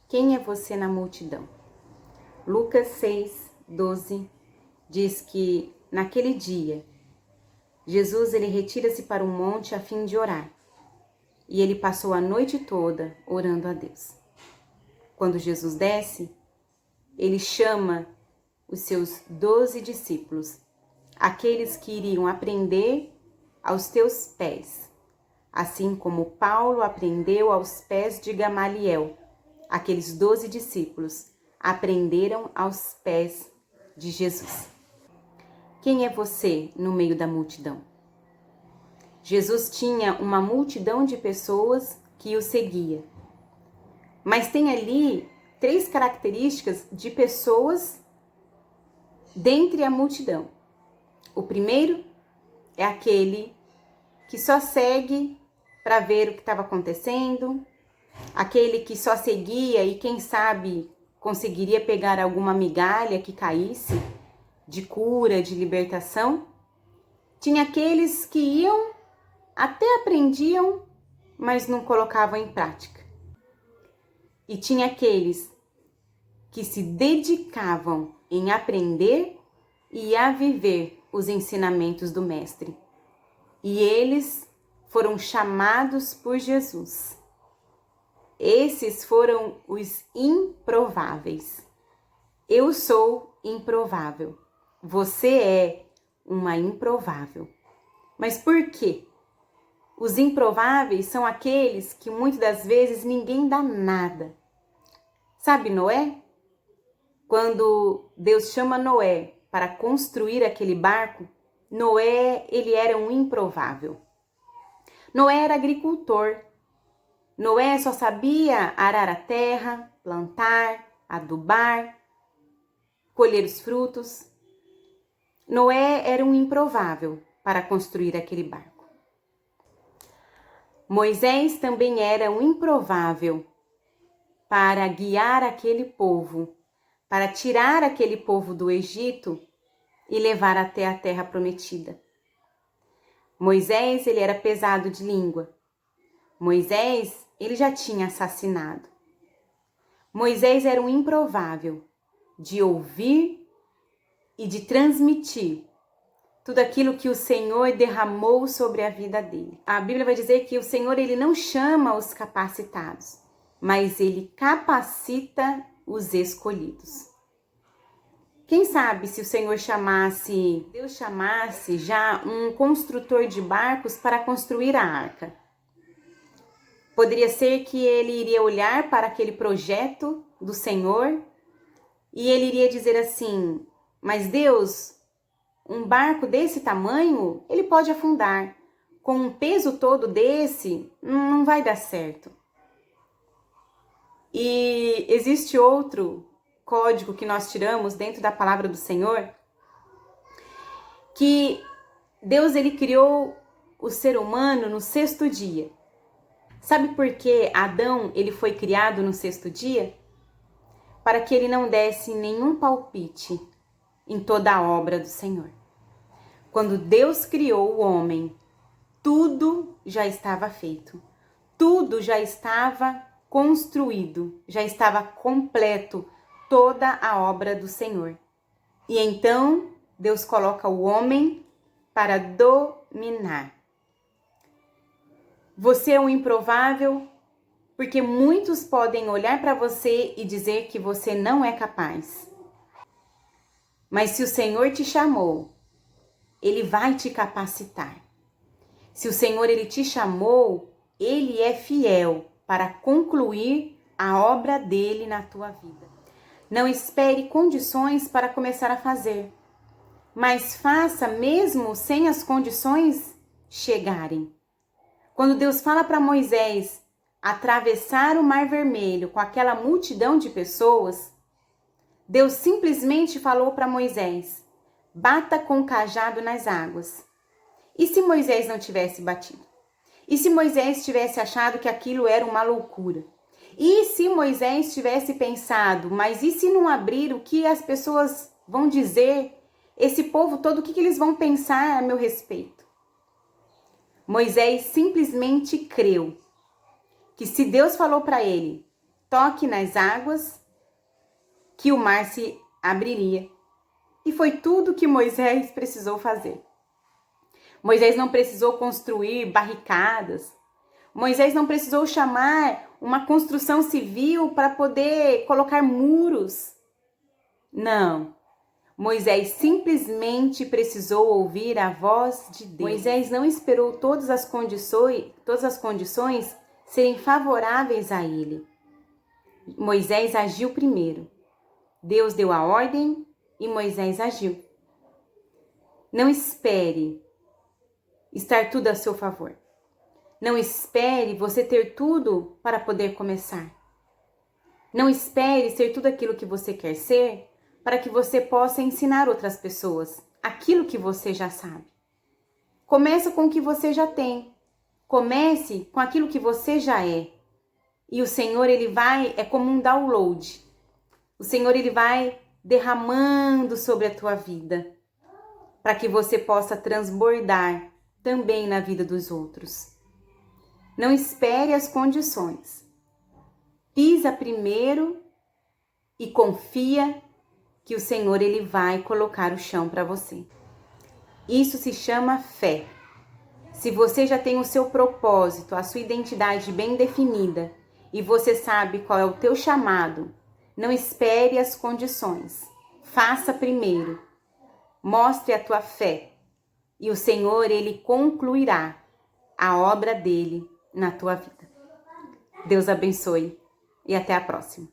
Quem é você na multidão? Lucas 6, 12 diz que naquele dia, Jesus ele retira-se para um monte a fim de orar. E ele passou a noite toda orando a Deus. Quando Jesus desce, ele chama os seus 12 discípulos, aqueles que iriam aprender aos teus pés, assim como Paulo aprendeu aos pés de Gamaliel. Aqueles 12 discípulos aprenderam aos pés de Jesus. Quem é você no meio da multidão? Jesus tinha uma multidão de pessoas que o seguia. Mas tem ali 3 características de pessoas dentre a multidão. O primeiro é aquele que só segue para ver o que estava acontecendo, aquele que só seguia e quem sabe conseguiria pegar alguma migalha que caísse de cura, de libertação. Tinha aqueles que iam, até aprendiam, mas não colocavam em prática. E tinha aqueles que se dedicavam em aprender e a viver os ensinamentos do Mestre. E eles foram chamados por Jesus. Esses foram os improváveis. Eu sou improvável. Você é uma improvável. Mas por quê? Os improváveis são aqueles que muitas das vezes ninguém dá nada. Sabe Noé? Quando Deus chama Noé para construir aquele barco, Noé, ele era um improvável. Noé era agricultor. Noé só sabia arar a terra, plantar, adubar, colher os frutos. Noé era um improvável para construir aquele barco. Moisés também era um improvável para guiar aquele povo, para tirar aquele povo do Egito e levar até a terra prometida. Moisés, ele era pesado de língua. Moisés, ele já tinha assassinado. Moisés era um improvável de ouvir e de transmitir tudo aquilo que o Senhor derramou sobre a vida dele. A Bíblia vai dizer que o Senhor ele não chama os capacitados, mas ele capacita os escolhidos. Quem sabe se o Senhor Deus chamasse já um construtor de barcos para construir a arca. Poderia ser que ele iria olhar para aquele projeto do Senhor e ele iria dizer assim: mas Deus, um barco desse tamanho, ele pode afundar. Com um peso todo desse, não vai dar certo. E existe outro código que nós tiramos dentro da palavra do Senhor, que Deus ele criou o ser humano no 6º dia. Sabe por que Adão ele foi criado no 6º dia? Para que ele não desse nenhum palpite em toda a obra do Senhor. Quando Deus criou o homem, tudo já estava feito. Tudo já estava construído, já estava completo toda a obra do Senhor. E então Deus coloca o homem para dominar. Você é um improvável porque muitos podem olhar para você e dizer que você não é capaz. Mas se o Senhor te chamou, Ele vai te capacitar. Se o Senhor ele te chamou, Ele é fiel para concluir a obra dele na tua vida. Não espere condições para começar a fazer, mas faça mesmo sem as condições chegarem. Quando Deus fala para Moisés atravessar o Mar Vermelho com aquela multidão de pessoas, Deus simplesmente falou para Moisés: bata com o cajado nas águas. E se Moisés não tivesse batido? E se Moisés tivesse achado que aquilo era uma loucura? E se Moisés tivesse pensado, mas e se não abrir, o que as pessoas vão dizer? Esse povo todo, o que eles vão pensar a meu respeito? Moisés simplesmente creu que se Deus falou para ele, toque nas águas, que o mar se abriria. E foi tudo que Moisés precisou fazer. Moisés não precisou construir barricadas. Moisés não precisou chamar uma construção civil para poder colocar muros. Não. Moisés simplesmente precisou ouvir a voz de Deus. Moisés não esperou todas as condições serem favoráveis a ele. Moisés agiu primeiro. Deus deu a ordem e Moisés agiu. Não espere estar tudo a seu favor. Não espere você ter tudo para poder começar. Não espere ser tudo aquilo que você quer ser para que você possa ensinar outras pessoas aquilo que você já sabe. Comece com o que você já tem. Comece com aquilo que você já é. E o Senhor, é como um download. O Senhor, Ele vai derramando sobre a tua vida, para que você possa transbordar também na vida dos outros. Não espere as condições. Pisa primeiro e confia que o Senhor, Ele vai colocar o chão para você. Isso se chama fé. Se você já tem o seu propósito, a sua identidade bem definida e você sabe qual é o teu chamado, não espere as condições. Faça primeiro. Mostre a tua fé e o Senhor, Ele concluirá a obra dele na tua vida. Deus abençoe e até a próxima.